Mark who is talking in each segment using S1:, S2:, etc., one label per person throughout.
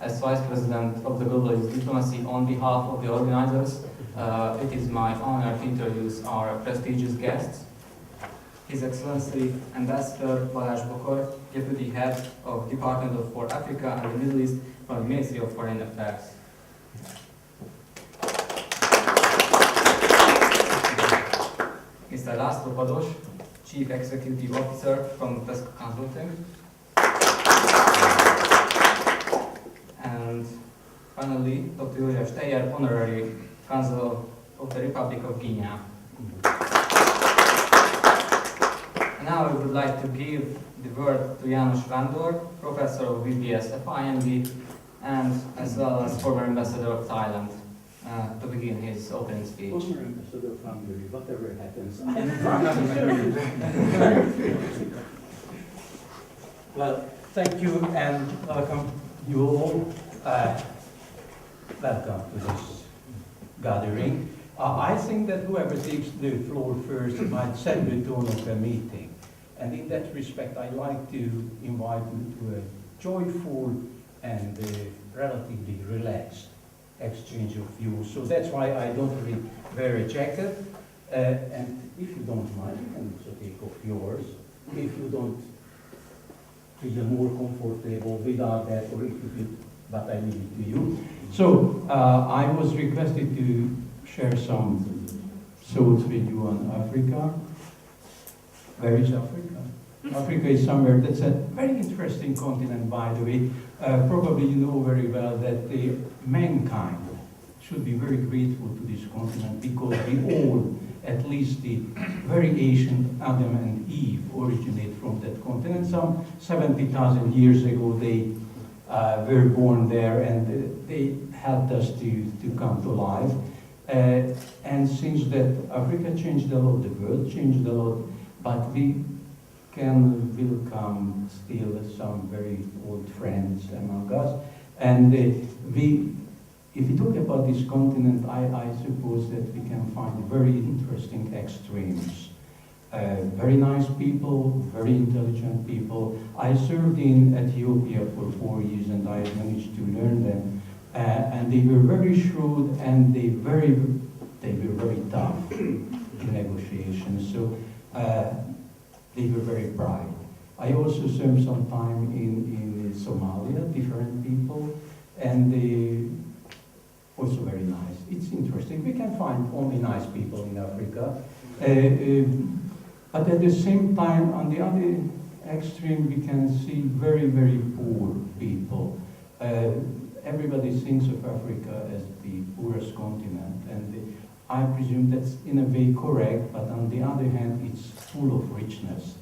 S1: As Vice President of the Global Youth Diplomacy, on behalf of the organizers, it is my honor to introduce our prestigious guests. His Excellency Ambassador Balázs Bokor, Deputy Head of Department for Africa and the Middle East from the Ministry of Foreign Affairs. Mr. László Pados, Chief Executive Officer from Tesco Consulting. And finally, Dr. József Steyer, Honorary Consul of the Republic of Guinea. And now I would like to give the word to János Vándor, Professor of VBS FINB, and as well as former Ambassador of Thailand, to begin his opening speech.
S2: Former Ambassador of Hungary, whatever happens.
S3: Well, thank you and welcome you all. Welcome to this gathering. I think that whoever takes the floor first might set the tone of the meeting. And in that respect, I'd like to invite you to a joyful and relatively relaxed exchange of views. So that's why I don't really wear a jacket. And if you don't mind, you can also take off yours. If you don't feel more comfortable without that, or if you feel, but I leave it to you. So I was requested to share some thoughts with you on Africa. Where is Africa? Africa is somewhere that's a very interesting continent, by the way. Probably you know very well that mankind should be very grateful to this continent because we all, at least the very ancient Adam and Eve, originate from that continent. Some 70,000 years ago they were born there and they helped us to come to life. And since that, Africa changed a lot, the world changed a lot, but we can welcome still some very old friends among us. And if we talk about this continent, I suppose that we can find very interesting extremes. Very nice people, very intelligent people. I served in Ethiopia for 4 years and I managed to learn them. And they were very shrewd and they were very tough in negotiations. So they were very bright. I also served some time in Somalia, different people, and they also very nice. It's interesting. We can find only nice people in Africa. But at the same time, on the other extreme, we can see very, very poor people. Everybody thinks of Africa as the poorest continent, and I presume that's in a way correct, but on the other hand, it's full of richness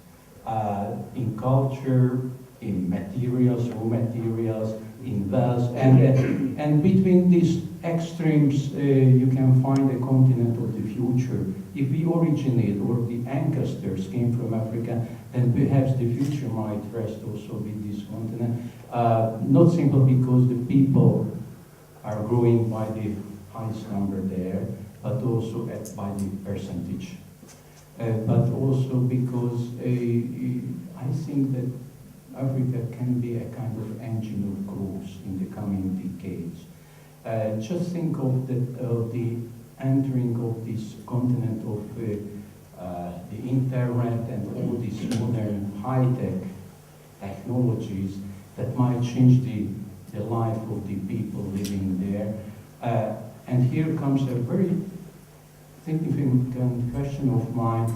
S3: in culture, in materials, raw materials, in wealth, and between these extremes, you can find a continent of the future. If we originate, or the ancestors came from Africa, then perhaps the future might rest also with this continent. Not simply because the people are growing by the highest number there, but also by the percentage. But also because I think that Africa can be a kind of engine of growth in the coming decades. Just think of the entering of this continent of the internet and all these modern high-tech technologies that might change the life of the people living there. And here comes a very significant question of mine.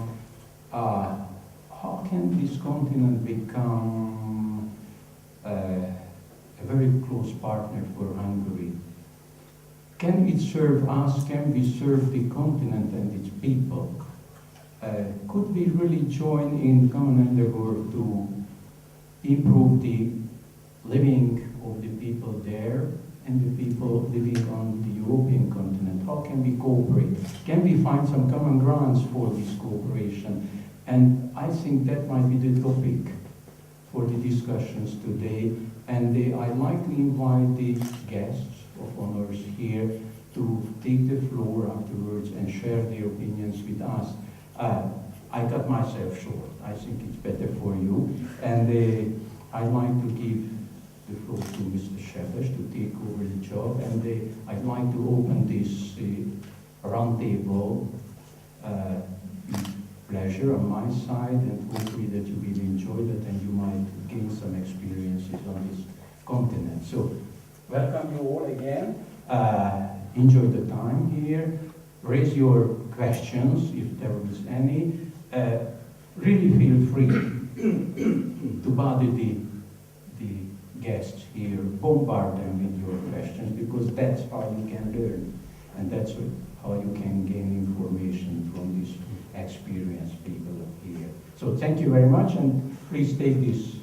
S3: How can this continent become a very close partner for Hungary? Can it serve us? Can we serve the continent and its people? Could we really join in common endeavor to improve the living of the people there and the people living on the European continent? How can we cooperate? Can we find some common grounds for this cooperation? And I think that might be the topic for the discussions today. And I'd like to invite the guests of honors here to take the floor afterwards and share their opinions with us. I cut myself short. I think it's better for you. And I'd like to give the floor to Mr. Shebesh to take over the job, and I'd like to open this roundtable with pleasure on my side, and hopefully that you will enjoy that and you might gain some experiences on this continent. So, welcome you all again. Enjoy the time here. Raise your questions if there is any. Really feel free to bother the guests here, bombard them with your questions, because that's how you can learn, and that's how you can gain information from these experienced people here. So thank you very much, and please take this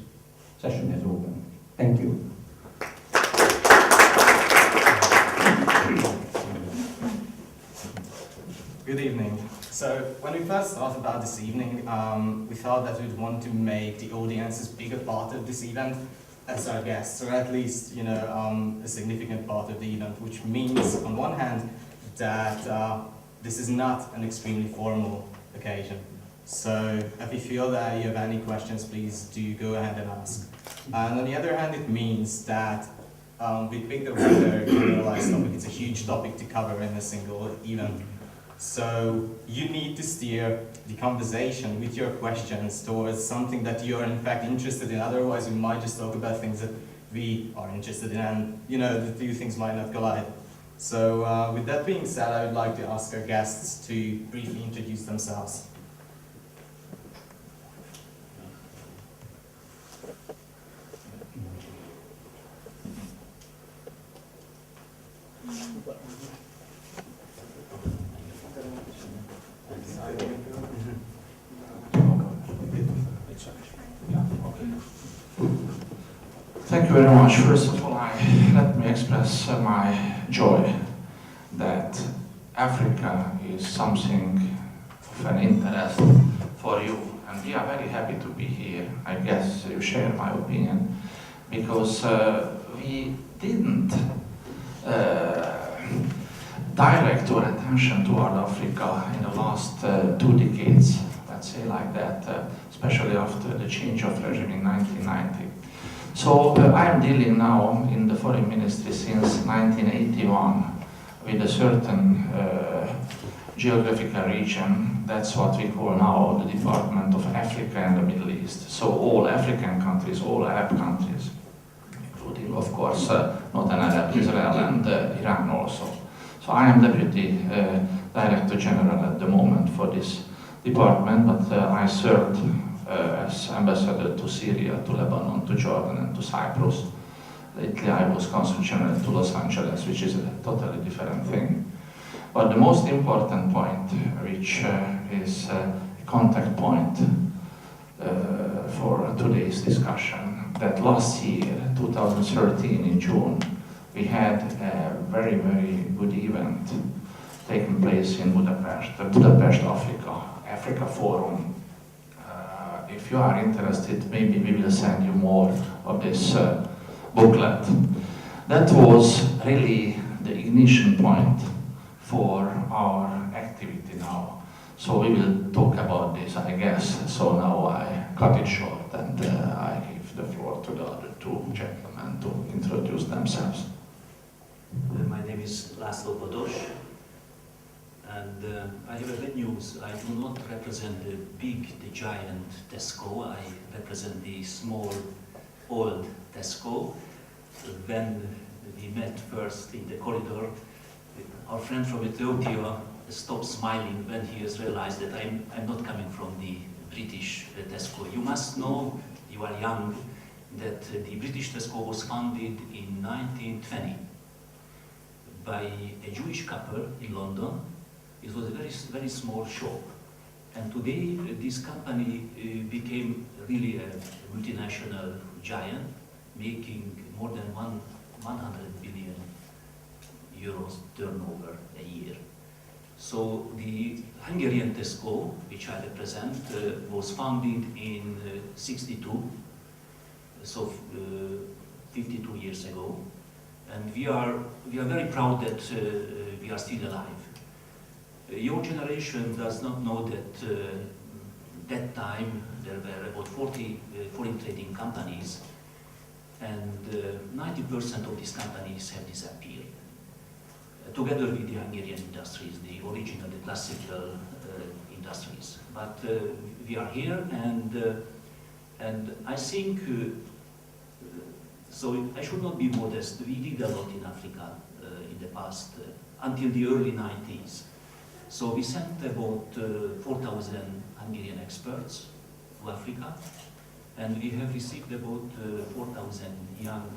S3: session as open. Thank you.
S4: Good evening. So when we first thought about this evening, we thought that we'd want to make the audience a bigger part of this event as our guests, or at least, a significant part of the event, which means, on one hand, that this is not an extremely formal occasion. So if you feel that you have any questions, please do go ahead and ask. And on the other hand, it means that we picked a rather generalized topic. It's a huge topic to cover in a single event. So you need to steer the conversation with your questions towards something that you are in fact interested in. Otherwise, we might just talk about things that we are interested in, and the two things might not collide. So with that being said, I would like to ask our guests to briefly introduce themselves.
S5: Thank you very much. First of all, let me express my joy that Africa is something of an interest for you, and we are very happy to be here. I guess you share my opinion, because we didn't direct our attention toward Africa in the last 2 decades, let's say like that, especially after the change of regime in 1990. So I am dealing now in the foreign ministry since 1981 with a certain geographical region. That's what we call now the Department of Africa and the Middle East. So all African countries, all Arab countries, including of course Northern Arab, Israel and Iran also. So I am Deputy Director General at the moment for this department, but I served as ambassador to Syria, to Lebanon, to Jordan and to Cyprus. Lately I was Consul General to Los Angeles, which is a totally different thing. But the most important point, which is a contact point for today's discussion, that last year, 2013 in June, we had a very, very good event taking place in Budapest, the Budapest Africa Forum. If you are interested, maybe we will send you more of this booklet. That was really the ignition point for our activity now. So we will talk about this, I guess. So now I cut it short, and I give the floor to the other two gentlemen to introduce themselves.
S6: My name is László Bodos, and I have a bad news. I do not represent the big, the giant Tesco. I represent the small, old Tesco. When we met first in the corridor, our friend from Ethiopia stopped smiling when he has realized that I'm not coming from the British Tesco. You must know, you are young, that the British Tesco was founded in 1920 by a Jewish couple in London. It was a very, very small shop. And today, this company became really a multinational giant, making more than 100 billion euros turnover a year. So the Hungarian Tesco, which I represent, was founded in 62, so 52 years ago. And we are very proud that we are still alive. Your generation does not know that that time there were about 40 foreign trading companies and 90% of these companies have disappeared. Together with the Hungarian industries, the original, the classical industries. But we are here, and I think, so I should not be modest. We did a lot in Africa in the past, until the early 90s. So we sent about 4,000 Hungarian experts to Africa, and we have received about 4,000 young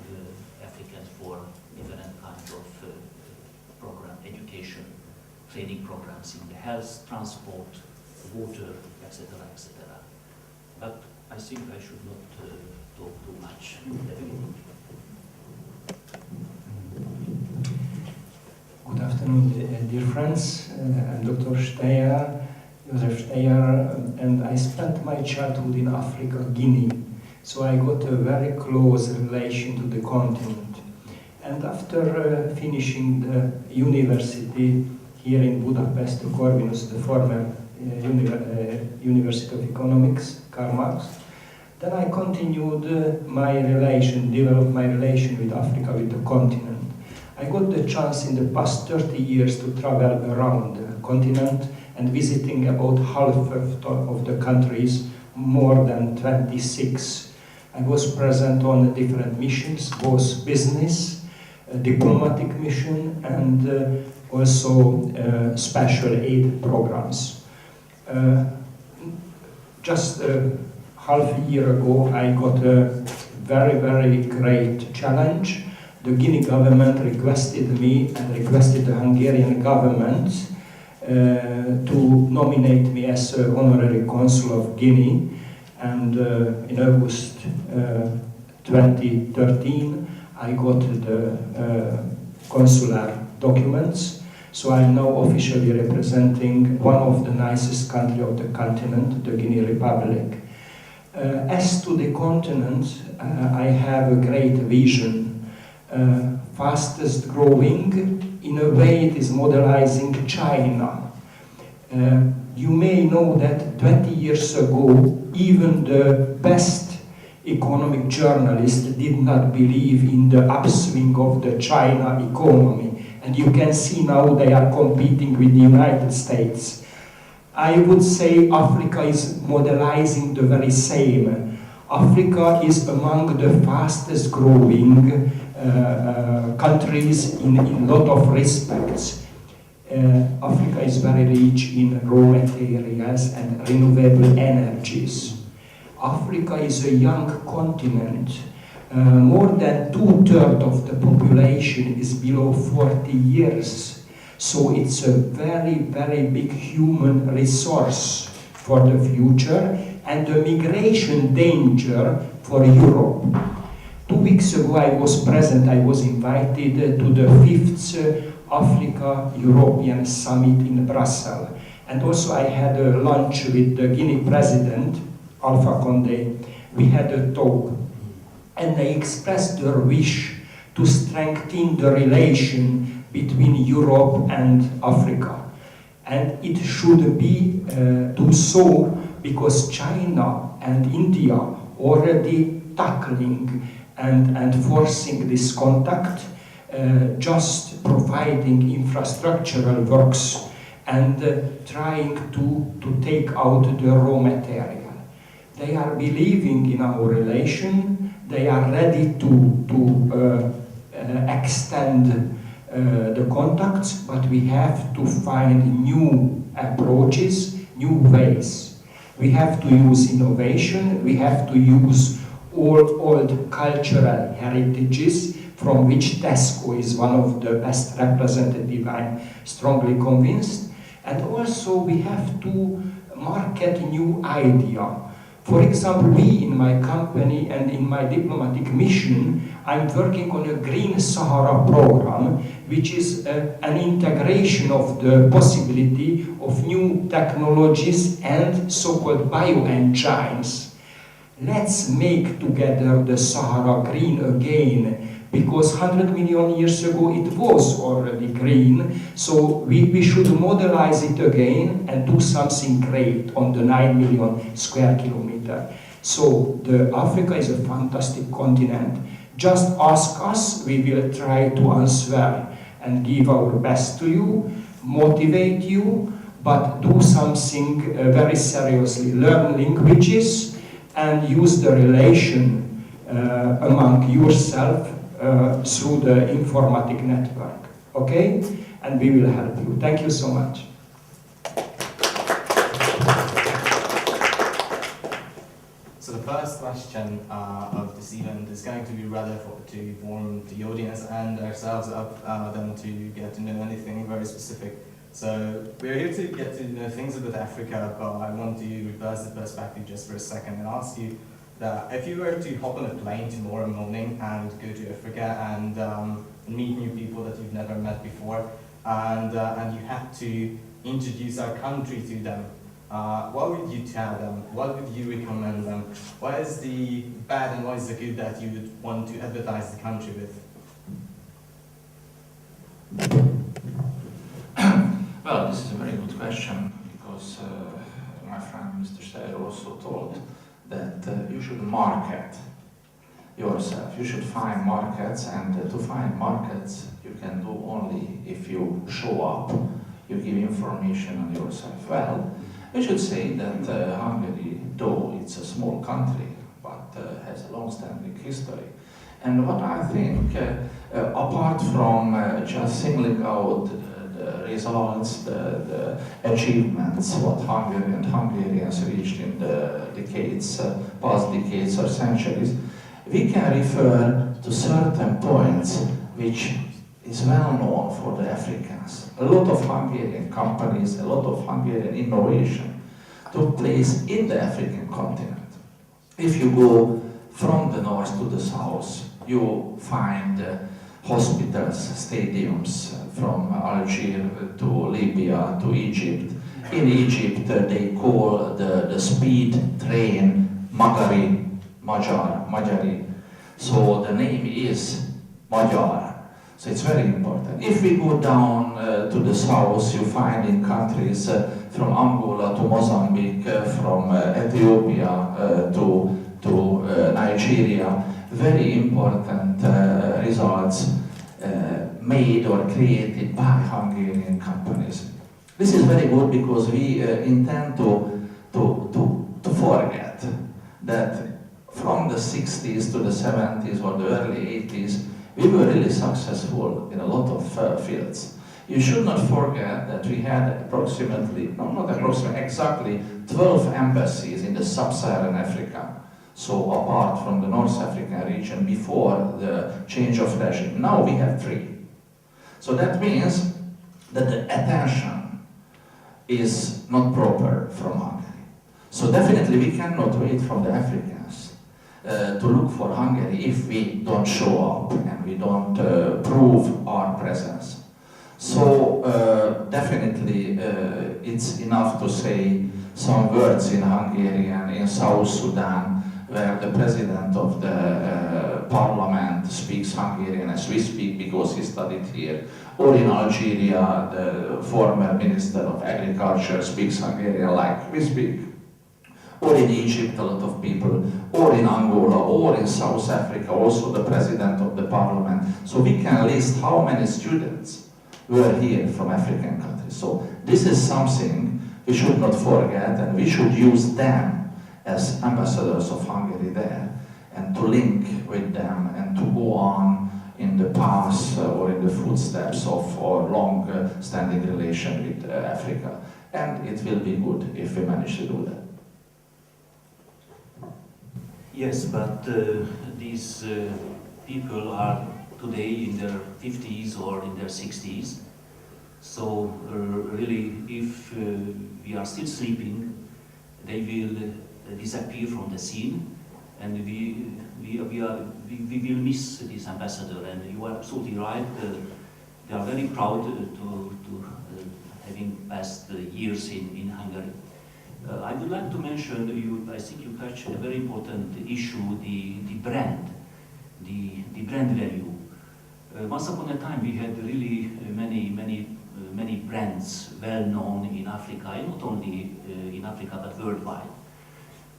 S6: Africans for different kinds of program, education, training programs in the health, transport, water, etc., etc. But I think I should not talk too much.
S7: Good afternoon, dear friends. I'm Dr. Steyer, Josef Steyer, and I spent my childhood in Africa, Guinea. So I got a very close relation to the continent. And after finishing the university here in Budapest, Corvinus, the former University of Economics, Karl Marx, then I continued developed my relation with Africa, with the continent. I got the chance in the past 30 years to travel around the continent and visiting about half of the countries, more than 26. I was present on different missions, both business, diplomatic mission, and also special aid programs. Just half a year ago, I got a very, very great challenge. The Guinea government requested me and requested the Hungarian government to nominate me as honorary consul of Guinea. And in August 2013, I got the consular documents. So I'm now officially representing one of the nicest countries of the continent, the Guinea Republic. As to the continent, I have a great vision. Fastest growing, in a way it is modelizing China. You may know that 20 years ago, even the best economic journalists did not believe in the upswing of the China economy. And you can see now they are competing with the United States. I would say Africa is modelizing the very same. Africa is among the fastest growing countries in a lot of respects. Africa is very rich in raw materials and renewable energies. Africa is a young continent. More than 2/3 of the population is below 40 years. So it's a very, very big human resource for the future and the migration danger for Europe. 2 weeks ago I was present, I was invited to the 5th Africa-European Summit in Brussels. And also I had a lunch with the Guinea President, Alpha Condé. We had a talk. And they expressed their wish to strengthen the relation between Europe and Africa. And it should be do so because China and India already tackling and forcing this contact, just providing infrastructural works and trying to take out the raw material. They are believing in our relation. They are ready to extend the contacts, but we have to find new approaches, new ways. We have to use innovation. We have to use old cultural heritages from which Tesco is one of the best representative, I'm strongly convinced. And also we have to market new idea. For example, we in my company and in my diplomatic mission, I'm working on a Green Sahara program, which is an integration of the possibility of new technologies and so-called bioenzymes. Let's make together the Sahara green again, because 100 million years ago it was already green, so we should modelize it again and do something great on the 9 million square kilometer. So Africa is a fantastic continent. Just ask us, we will try to answer and give our best to you, motivate you, but do something very seriously. Learn languages and use the relation among yourself through the informatic network. Okay? And we will help you. Thank you so much.
S4: So the first question of this event is going to be rather to warm the audience and ourselves up than to get to know anything very specific. So we're here to get to know things about Africa, but I want to reverse the perspective just for a second and ask you that if you were to hop on a plane tomorrow morning and go to Africa and meet new people that you've never met before, and you had to introduce our country to them, what would you tell them? What would you recommend them? What is the bad and what is the good that you would want to advertise the country with?
S5: Well, this is a very good question, because my friend Mr. Steyer also told that you should market yourself. You should find markets, and to find markets you can do only if you show up, you give information on yourself. Well, we should say that Hungary, though it's a small country, but has a long-standing history. And what I think, apart from just singling out the results, the achievements, what Hungary and Hungarians reached in the decades, past decades or centuries, we can refer to certain points which is well known for the Africans. A lot of Hungarian companies, a lot of Hungarian innovation took place in the African continent. If you go from the north to the south, you find hospitals, stadiums from Algeria to Libya to Egypt. In Egypt, they call the speed train Magyari. So the name is Magyar. So it's very important. If we go down to the south, you find in countries from Angola to Mozambique, from Ethiopia to Nigeria, very important results made or created by Hungarian companies. This is very good because we intend to forget that from the 60s to the 70s or the early 80s, we were really successful in a lot of fields. You should not forget that we had exactly 12 embassies in the sub-Saharan Africa. So apart from the North African region before the change of regime, now we have 3. So that means that the attention is not proper from Hungary. So definitely we cannot wait from the Africans to look for Hungary if we don't show up and we don't prove our presence. So definitely it's enough to say some words in Hungarian, in South Sudan, where the president of the parliament speaks Hungarian as we speak because he studied here, or in Algeria, the former minister of agriculture speaks Hungarian like we speak, or in Egypt, a lot of people, or in Angola, or in South Africa, also the president of the parliament. So we can list how many students were here from African countries. So this is something we should not forget, and we should use them as ambassadors of Hungary there, and to link with them and to go on in the path or in the footsteps of our long-standing relation with Africa. And it will be good if we manage to do that.
S6: Yes, but these people are today in their 50s or in their 60s. So really, if we are still sleeping, they will disappear from the scene, and we will miss this ambassador. And you are absolutely right. They are very proud to having passed years in Hungary. I would like to mention, I think you touched a very important issue, the brand, the brand value. Once upon a time we had really many brands well known in Africa, and not only in Africa but worldwide.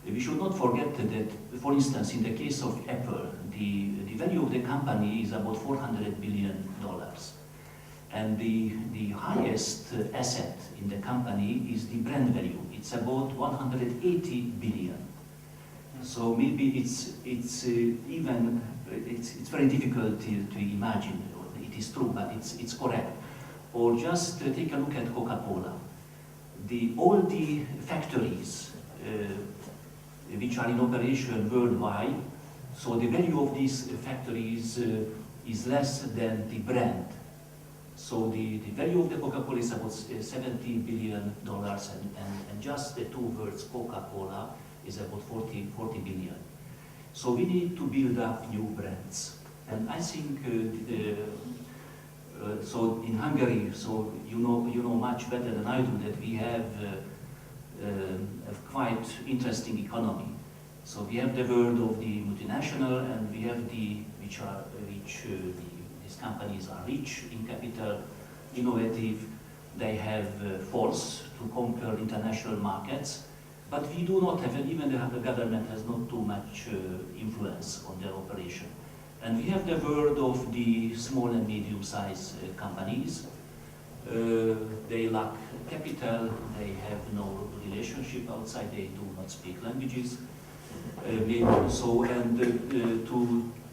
S6: We should not forget that, for instance, in the case of Apple, the value of the company is about $400 billion. And the highest asset in the company is the brand value. It's about 180 billion. So maybe it's very difficult to imagine. It is true, but it's correct. Or just take a look at Coca-Cola. All the factories which are in operation worldwide, so the value of these factories is less than the brand. So the value of the Coca-Cola is about $70 billion, and just the two words Coca-Cola is about 40 billion. So we need to build up new brands. And I think so in Hungary, so you know much better than I do that we have a quite interesting economy. So we have the world of the multinational, and we have these companies are rich in capital, innovative, they have force to conquer international markets, but we do not have, and even the government has not too much influence on their operation. And we have the world of the small and medium-sized companies. They lack capital, they have no relationship outside, they do not speak languages.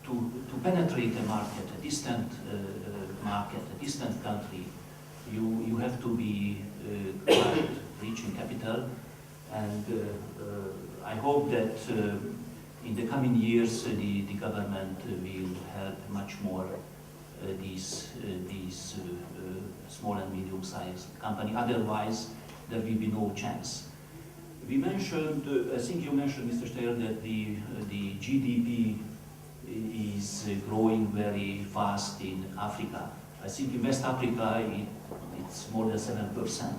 S6: To penetrate a market, a distant market, a distant country, you have to be quite rich in capital. And I hope that in the coming years the government will help much more these small and medium-sized companies. Otherwise, there will be no chance. We mentioned, I think you mentioned, Mr. Steyer, that the GDP is growing very fast in Africa. I think in West Africa it's more than 7%.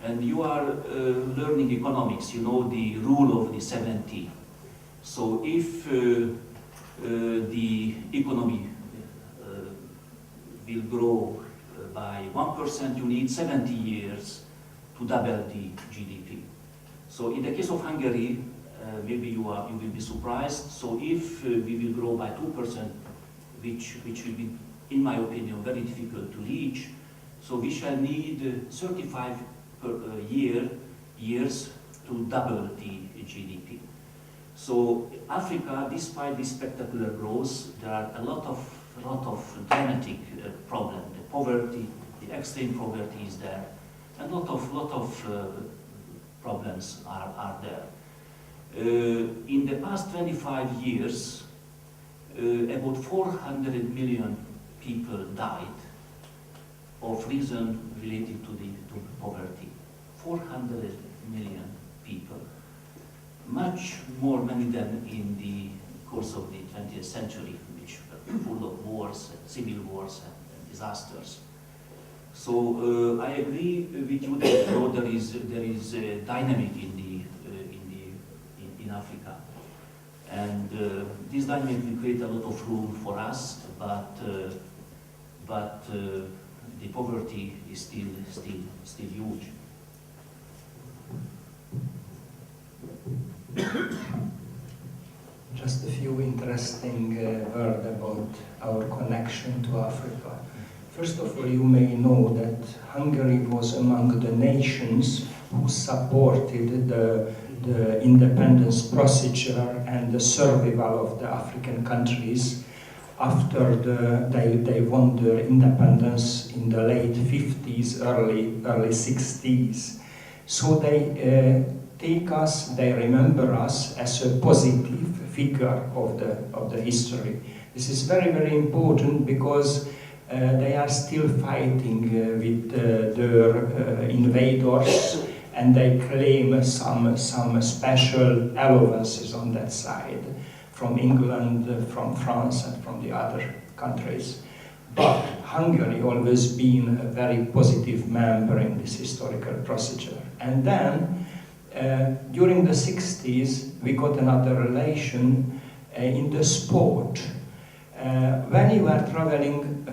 S6: And you are learning economics, you know the rule of the 70. So if the economy will grow by 1%, you need 70 years to double the GDP. So in the case of Hungary, maybe you will be surprised. So if we will grow by 2%, which will be, in my opinion, very difficult to reach, so we shall need 35 years to double the GDP. So Africa, despite this spectacular growth, there are a lot of dramatic problems. The poverty, the extreme poverty is there, and lot of problems are there. In the past 25 years, about 400 million people died of reason related to poverty. 400 million people. Much more many than in the course of the 20th century, which were full of wars, civil wars and disasters. So I agree with you that there is a dynamic in Africa, and this dynamic will create a lot of room for us, but the poverty is still huge.
S7: Just a few interesting words about our connection to Africa. First of all, you may know that Hungary was among the nations who supported the independence procedure and the survival of the African countries after they won their independence in the late 50s, early 60s. So they they remember us as a positive figure of the history. This is very, very important because they are still fighting with their invaders, and they claim some special allowances on that side from England, from France, and from the other countries. But Hungary always been a very positive member in this historical procedure. And then during the 60s, we got another relation in the sport. When you are traveling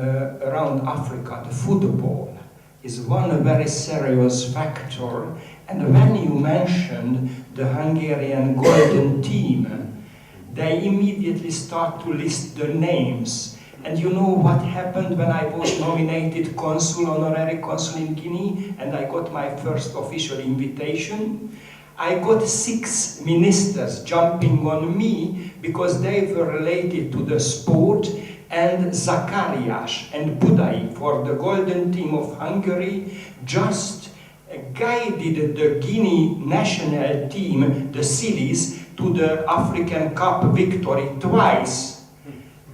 S7: around Africa, the football is one very serious factor. And when you mentioned the Hungarian golden team, they immediately start to list the names. And you know what happened when I was nominated consul, honorary consul in Guinea, and I got my first official invitation? I got 6 ministers jumping on me because they were related to the sport, and Zakarias and Budai for the golden team of Hungary just guided the Guinea national team, the Sillies, to the African Cup victory twice.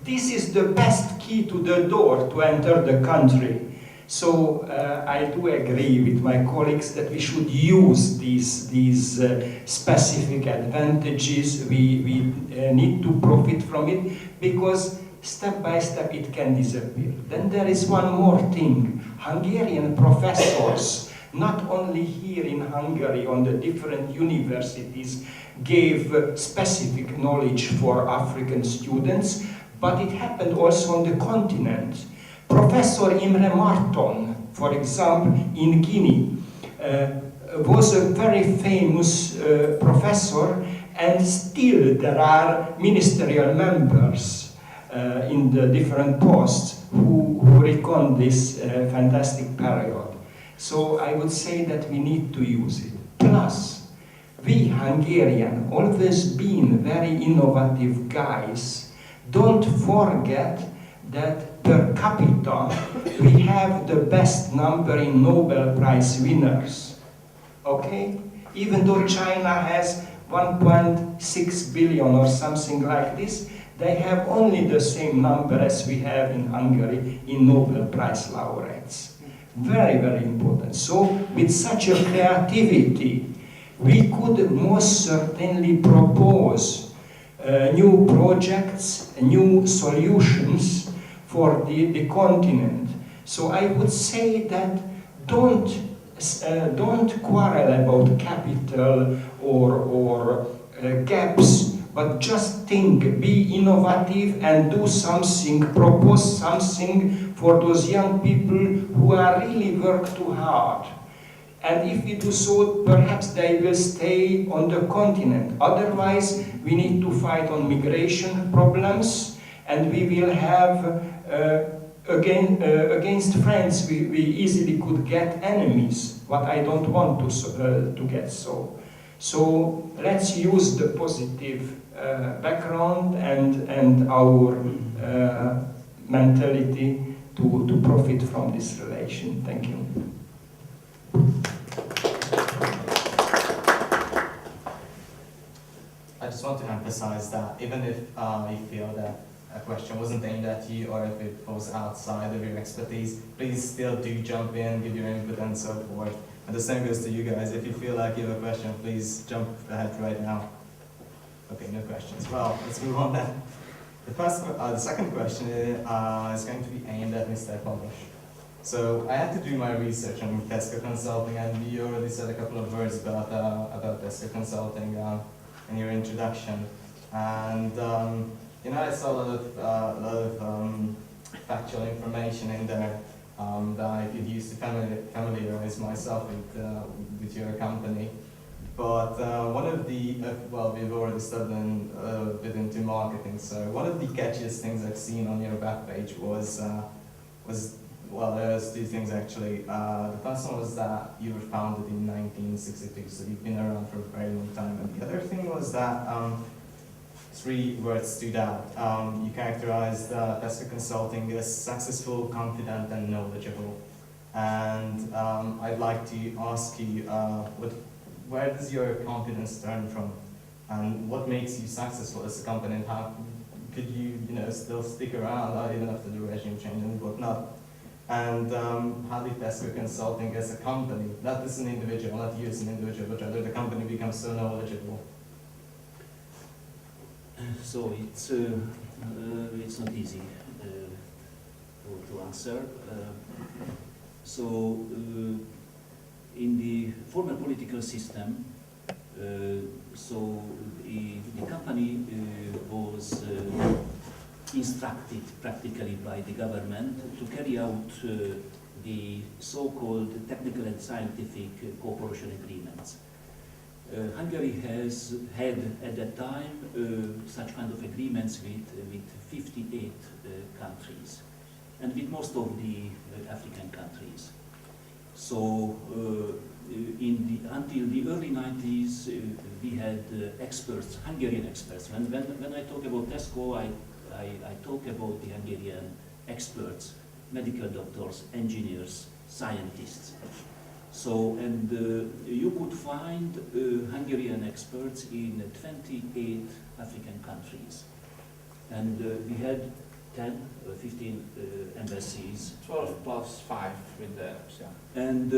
S7: This is the best key to the door to enter the country. So I do agree with my colleagues that we should use these specific advantages. We need to profit from it, because step by step it can disappear. Then there is one more thing. Hungarian professors, not only here in Hungary on the different universities, gave specific knowledge for African students, but it happened also on the continent. Professor Imre Marton, for example, in Guinea, was a very famous professor, and still there are ministerial members in the different posts who recount this fantastic period. So I would say that we need to use it. Plus, we Hungarians always been very innovative guys. Don't forget that per capita we have the best number in Nobel Prize winners. Okay? Even though China has 1.6 billion or something like this, they have only the same number as we have in Hungary in Nobel Prize laureates. Very, very important. So, with such a creativity, we could most certainly propose new projects, new solutions for the continent. So I would say that don't quarrel about capital or gaps, but just think, be innovative and do something, propose something for those young people who are really work too hard. And if we do so, perhaps they will stay on the continent. Otherwise, we need to fight on migration problems, and we will have, against friends, we easily could get enemies, what I don't want to get so. So let's use the positive background and our mentality to profit from this relation. Thank you.
S4: I just want to emphasize that even if you feel that a question wasn't aimed at you, or if it was outside of your expertise, please still do jump in, give your input and so forth. And the same goes to you guys. If you feel like you have a question, please jump ahead right now. Okay, no questions. Well, let's move on then. The second question is going to be aimed at Mr. Pados. So I had to do my research on Tesco Consulting, and you already said a couple of words about Tesco Consulting in your introduction. And you know, I saw a lot of factual information in there that I could use to familiarize myself with your company. But one of the, well, we've already studied a bit into marketing, so one of the catchiest things I've seen on your webpage was, well, there's 2 things actually. The first one was that you were founded in 1962, so you've been around for a very long time. And the other thing was that 3 words stood out. You characterized Tesco Consulting as successful, confident, and knowledgeable. And I'd like to ask you, where does your confidence turn from? And what makes you successful as a company? And how could you, still stick around even after the regime change and whatnot? And how did Tesco Consulting as a company, not as an individual, not you as an individual, but rather the company become so knowledgeable?
S6: So it's not easy to answer. In the former political system, so the company was instructed practically by the government to carry out the so-called technical and scientific cooperation agreements. Hungary has had at that time such kind of agreements with 58 countries and with most of the African countries. So until the early 90s, we had experts, Hungarian experts. When I talk about TESCO, I talk about the Hungarian experts, medical doctors, engineers, scientists. So, and you could find Hungarian experts in 28 African countries. And we had 10, 15 embassies.
S5: 12 plus 5 with the, yeah.
S6: And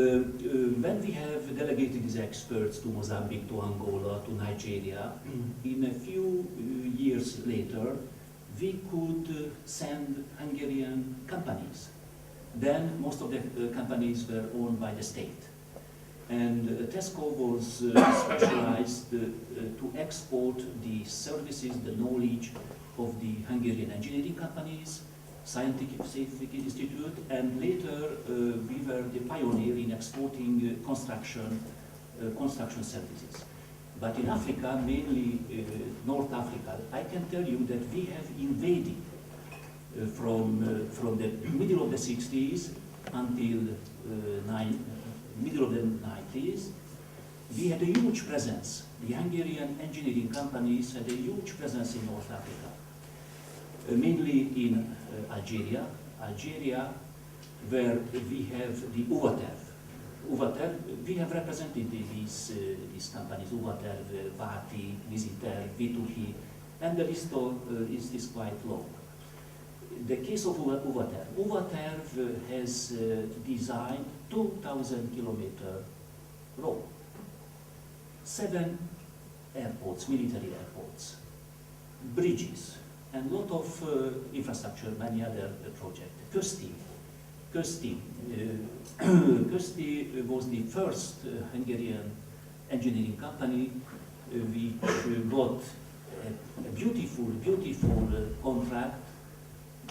S6: when we have delegated these experts to Mozambique, to Angola, to Nigeria, in a few years later, we could send Hungarian companies. Then most of the companies were owned by the state. And TESCO was specialized to export the services, the knowledge of the Hungarian engineering companies, scientific institute, and later we were the pioneer in exporting construction services. But in Africa, mainly North Africa, I can tell you that we have invaded from the middle of the 60s until middle of the 90s. We had a huge presence. The Hungarian engineering companies had a huge presence in North Africa, mainly in Algeria, where we have the Uvaterv. We have represented these companies, Uvaterv, Vati, Visiter, Vituhi, and the list is quite long. The case of Uvaterv has designed 2,000 kilometer road, 7 airports, military airports, bridges, and a lot of infrastructure, many other projects. Kösti was the first Hungarian engineering company which got a beautiful contract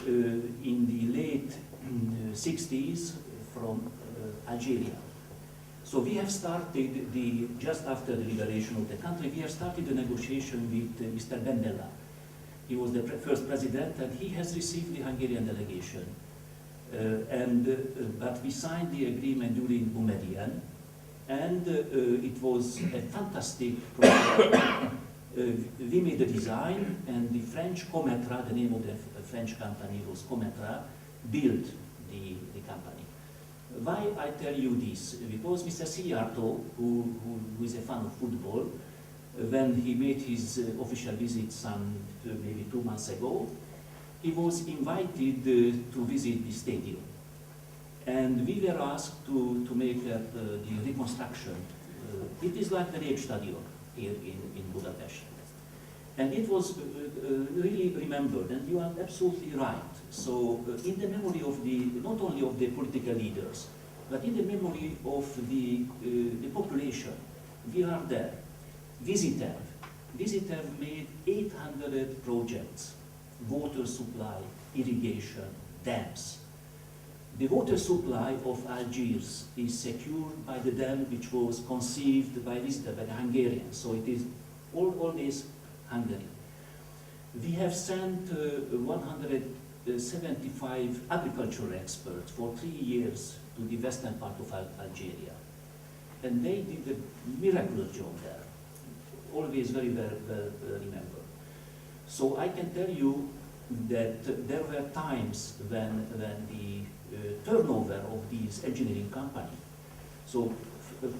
S6: in the late 60s from Algeria. So we have started, just after the liberation of the country, we have started the negotiation with Mr. Ben Bella. He was the first president, and he has received the Hungarian delegation. But we signed the agreement during Boumediene, and it was a fantastic project. We made the design, and the French Cometra, the name of the French company was Cometra, built the company. Why I tell you this? Because Mr. Szijjártó, who is a fan of football, when he made his official visit maybe 2 months ago, he was invited to visit the stadium. And we were asked to make the reconstruction. It is like the Népstadion here in Budapest. And it was really remembered, and you are absolutely right. So in the memory of not only of the political leaders, but in the memory of the population, we are there. Visiter made 800 projects, water supply, irrigation, dams. The water supply of Algiers is secured by the dam which was conceived by Visiter, by the Hungarians. So it is always Hungary. We have sent 175 agricultural experts for 3 years to the western part of Algeria. And they did a miraculous job there. Always very well remembered. So I can tell you that there were times when the turnover of these engineering companies, so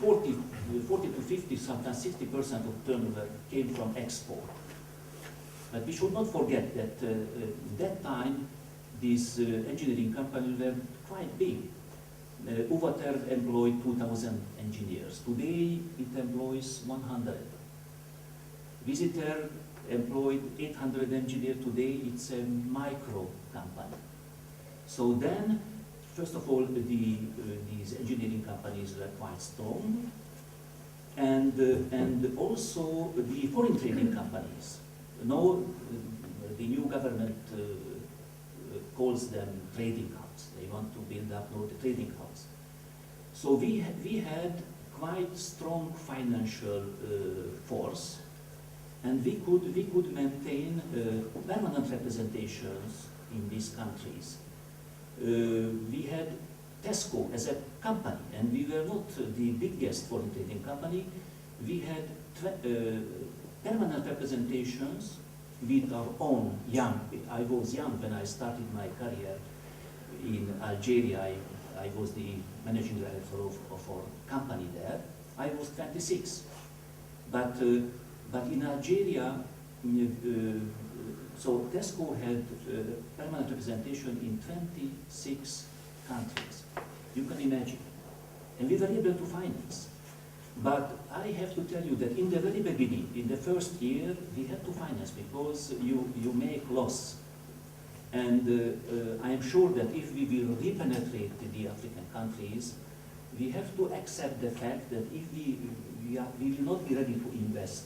S6: 40 to 50, sometimes 60% of turnover came from export. But we should not forget that that time these engineering companies were quite big. Uvaterv employed 2,000 engineers. Today it employs 100. Visiter employed 800 engineers. Today it's a micro company. So then, first of all, these engineering companies were quite strong, and also the foreign trading companies. Now, the new government calls them trading hubs. They want to build up the trading hubs. So we had quite strong financial force, and we could maintain permanent representations in these countries. We had Tesco as a company, and we were not the biggest foreign trading company. We had permanent representations with our own young. I was young when I started my career in Algeria. I was the managing director of our company there. I was 26. But in Algeria, so Tesco had permanent representation in 26 countries. You can imagine. And we were able to finance. But I have to tell you that in the very beginning, in the first year, we had to finance because you make loss. And I am sure that if we will repenetrate the African countries, we have to accept the fact that if we will not be ready to invest,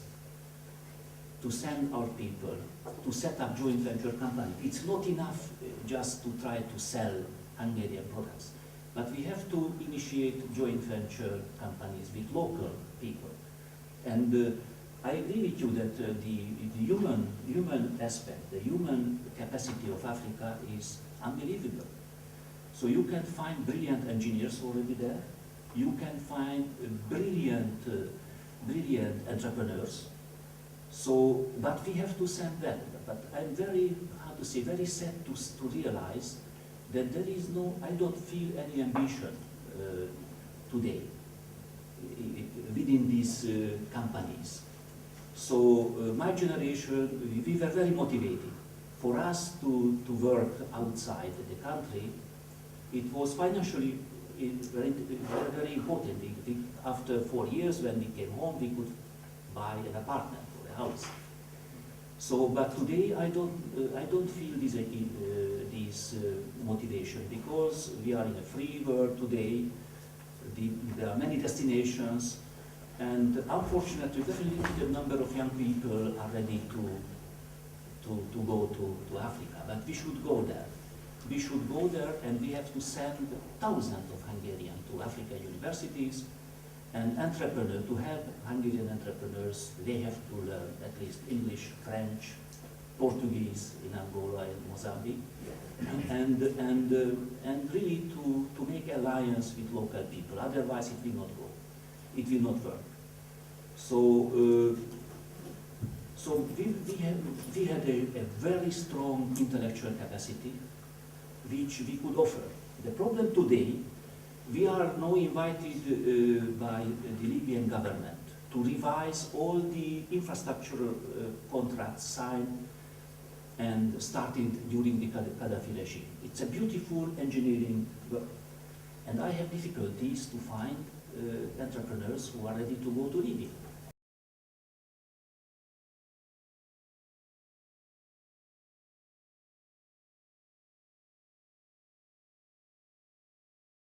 S6: to send our people, to set up joint venture company. It's not enough just to try to sell Hungarian products, but we have to initiate joint venture companies with local people. And I agree with you that the human aspect, the human capacity of Africa is unbelievable. So you can find brilliant engineers already there. You can find brilliant entrepreneurs. So, but we have to send them. But I'm very, very sad to realize that there is no, I don't feel any ambition today within these companies. So my generation, we were very motivated. For us to work outside the country, it was financially very important. After 4 years, when we came home, we could buy an apartment or a house. So, but today I don't feel this motivation because we are in a free world today. There are many destinations, and unfortunately, very limited number of young people are ready to go to Africa. But we should go there. We should go there, and we have to send thousands of Hungarians to African universities. And entrepreneurs, to have Hungarian entrepreneurs, they have to learn at least English, French, Portuguese in Angola and Mozambique, and really to make alliance with local people. Otherwise, it will not go. It will not work. So, so we had a very strong intellectual capacity, which we could offer. The problem today, we are now invited by the Libyan government to revise all the infrastructural contracts signed and started during the Gaddafi regime. It's a beautiful engineering work. And I have difficulties to find entrepreneurs who are ready to go to Libya.